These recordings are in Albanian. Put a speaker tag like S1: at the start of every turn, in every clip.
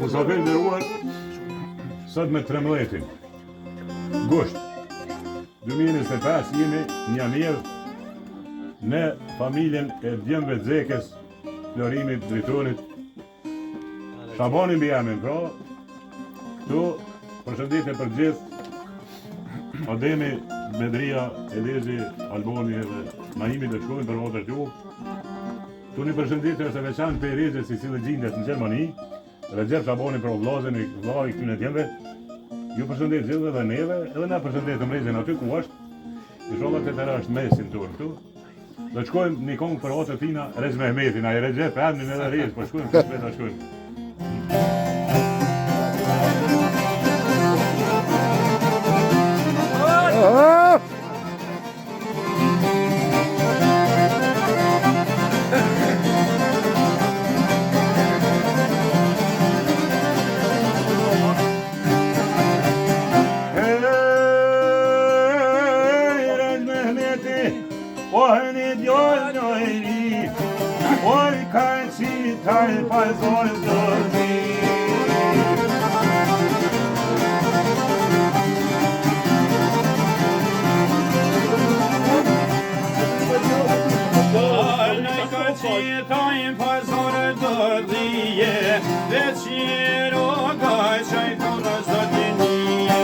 S1: Musafir nderuar, sot me 13 gusht 2025 jemi një mirë në familjen e djemve Zekes, Florimit, Dritonit, Shabanin Bijamin, pra, këtu përshëndetje për gjithë, Ademi, Medria, Elezi, Alboni dhe Naimi të shkojnë për votër t'ju. Tu një përshëndetje është e veçantë për Erezës si dhe gjindet në Gjermani, Recep Shabani për vllazën e vllai këtyre djemve. Ju përshëndet gjithë dhe neve, edhe na përshëndetëm Rezën aty ku është. Inshallah të tëra është mesin tur këtu. Do të shkojmë një kongë për votër tina Rez Mehmetin, ai Recep emrin edhe Rez, po shkojmë vetë shkojmë.
S2: Ohni djallë në eri, oj kanë si taj pazorë dërmi. Dallë kanë si taj pazorë dërmije, dhe qiro gaj qaj kërë zëtinije.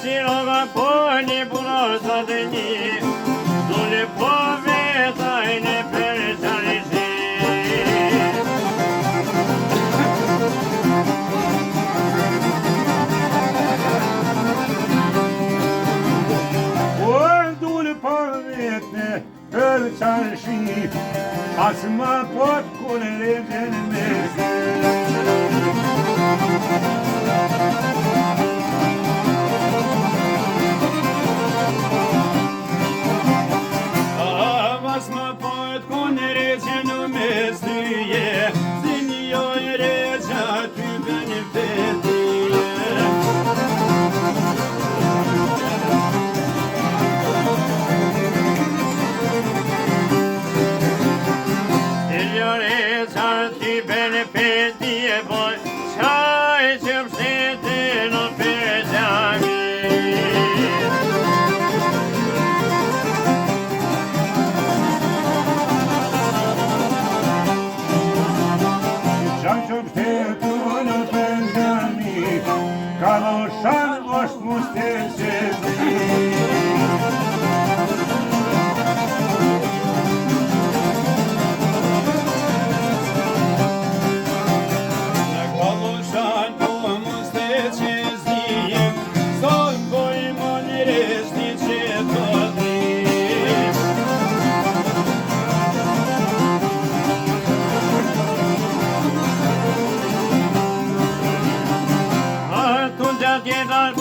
S2: Siroga poli bunor zadeni, dole poveta e ne perçarisi. O dole poveta perçarisi, asma pot kulere cenmesi. Kaloshan është mustesezi. Në kaloshan po mustesezi, son bojmë në resti që të dhim. Tjetër